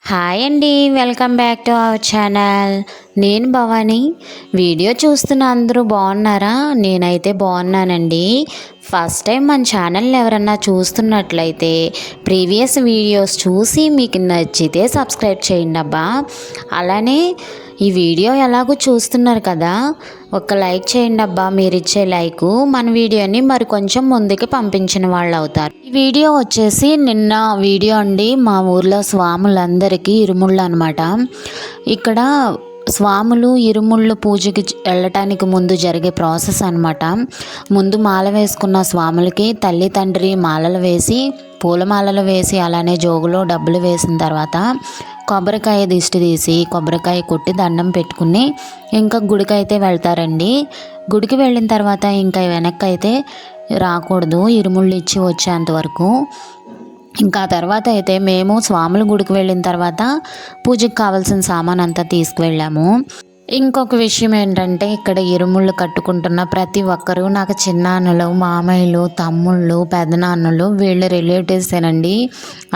Hi అండి, welcome back to our channel. నేను Bhavani. Video చూస్తున్న అందరూ బాగున్నారా? నేనైతే బాగున్నానండి. ఫస్ట్ టైం మన ఛానల్ని ఎవరన్నా చూస్తున్నట్లయితే ప్రీవియస్ వీడియోస్ చూసి మీకు నచ్చితే సబ్స్క్రైబ్ చేయండి అబ్బా. అలానే ఈ వీడియో ఎలాగో చూస్తున్నారు కదా, ఒక లైక్ చేయండి అబ్బా. మీరు ఇచ్చే లైకు మన వీడియోని మరి కొంచెం ముందుకు పంపించిన వాళ్ళు అవుతారు. ఈ వీడియో వచ్చేసి నిన్న వీడియో అండి. మా ఊర్లో స్వాములందరికీ ఇరుముళ్ళు అనమాట. ఇక్కడ స్వాములు ఇరుముళ్ళు పూజకి వెళ్ళటానికి ముందు జరిగే ప్రాసెస్ అనమాట. ముందు మాల వేసుకున్న స్వాములకి తల్లి తండ్రి మాలలు వేసి, పూలమాలలు వేసి, అలానే జోగులో డబ్బులు వేసిన తర్వాత కొబ్బరికాయ దిష్టి తీసి కొబ్బరికాయ కొట్టి దండం పెట్టుకుని ఇంకా గుడికి అయితే వెళ్తారండి. గుడికి వెళ్ళిన తర్వాత ఇంకా వెనక్కి అయితే రాకూడదు, ఇరుముళ్ళు ఇచ్చి వచ్చేంత వరకు. ఇంకా తర్వాత అయితే మేము స్వాముల గుడికి వెళ్ళిన తర్వాత పూజకి కావాల్సిన సామాన్ అంతా తీసుకువెళ్ళాము. ఇంకొక విషయం ఏంటంటే, ఇక్కడ ఇరుముళ్ళు కట్టుకుంటున్న ప్రతి ఒక్కరూ నాకు చిన్నాన్నలు, మామయ్యలు, తమ్ముళ్ళు, పెదనాన్నలు, వీళ్ళు రిలేటివ్సేనండి.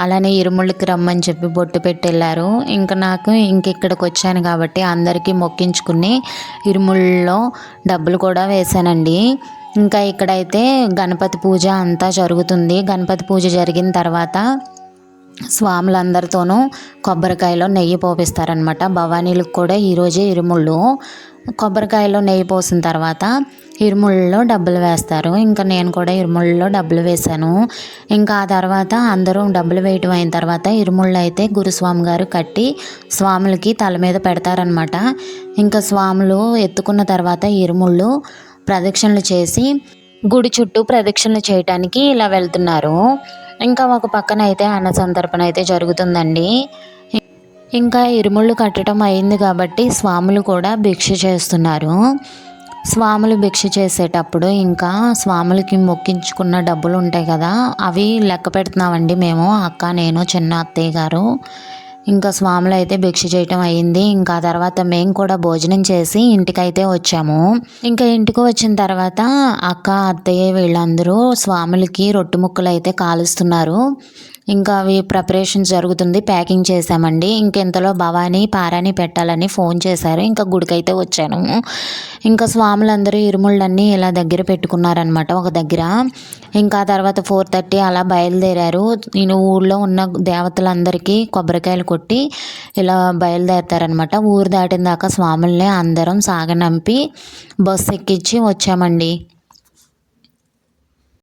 అలానే ఇరుముళ్ళకి రమ్మని చెప్పి బొట్టు పెట్టి వెళ్ళారు. ఇంకా నాకు ఇక్కడికి వచ్చాను కాబట్టి అందరికీ మొక్కించుకుని ఇరుముళ్ళలో డబ్బులు కూడా వేశానండి. ఇంకా ఇక్కడైతే గణపతి పూజ అంతా జరుగుతుంది. గణపతి పూజ జరిగిన తర్వాత స్వాములందరితోనూ కొబ్బరికాయలో నెయ్యి పోపిస్తారనమాట. భవానీలకు కూడా ఈరోజే ఇరుముళ్ళు. కొబ్బరికాయలో నెయ్యి పోసిన తర్వాత ఇరుముళ్ళలో డబ్బులు వేస్తారు. ఇంకా నేను కూడా ఇరుముళ్ళలో డబ్బులు వేశాను. ఇంకా ఆ తర్వాత అందరూ డబ్బులు వేయటం అయిన తర్వాత ఇరుముళ్ళు అయితే గురుస్వామి గారు కట్టి స్వాములకి తల మీద పెడతారనమాట. ఇంకా స్వాములు ఎత్తుకున్న తర్వాత ఇరుముళ్ళు ప్రదక్షిణలు చేసి గుడి చుట్టూ ప్రదక్షిణలు చేయటానికి ఇలా వెళ్తున్నారు. ఇంకా ఒక పక్కన అయితే అన్న సంతర్పణ అయితే జరుగుతుందండి. ఇంకా ఇరుముళ్ళు కట్టడం అయింది కాబట్టి స్వాములు కూడా భిక్ష చేస్తున్నారు. స్వాములు భిక్ష చేసేటప్పుడు ఇంకా స్వాములకి మొక్కించుకున్న డబ్బులు ఉంటాయి కదా, అవి లెక్క పెడుతున్నామండి మేము, అక్క, నేను, చిన్న అత్తయ్య గారు. ఇంకా స్వాములు అయితే భిక్ష చేయటం అయ్యింది. ఇంకా ఆ తర్వాత మేము కూడా భోజనం చేసి ఇంటికైతే వచ్చాము. ఇంకా ఇంటికి వచ్చిన తర్వాత అక్క, అత్తయ్య వీళ్ళందరూ స్వాములకి రొట్టె ముక్కలు అయితే కాలుస్తున్నారు. ఇంకా అవి ప్రిపరేషన్స్ జరుగుతుంది, ప్యాకింగ్ చేసామండి. ఇంకెంతలో భవానీ పారాని పెట్టాలని ఫోన్ చేశారు. ఇంకా గుడికైతే వచ్చాను. ఇంకా స్వాములందరూ ఇరుముళ్ళన్నీ ఇలా దగ్గర పెట్టుకున్నారనమాట ఒక దగ్గర. ఇంకా తర్వాత 4:30 అలా బయలుదేరారు. నేను ఊళ్ళో ఉన్న దేవతలందరికీ కొబ్బరికాయలు కొట్టి ఇలా బయలుదేరుతారనమాట. ఊరు దాటిన దాకా స్వాముల్ని అందరం సాగనంపి బస్సు ఎక్కించి వచ్చామండి.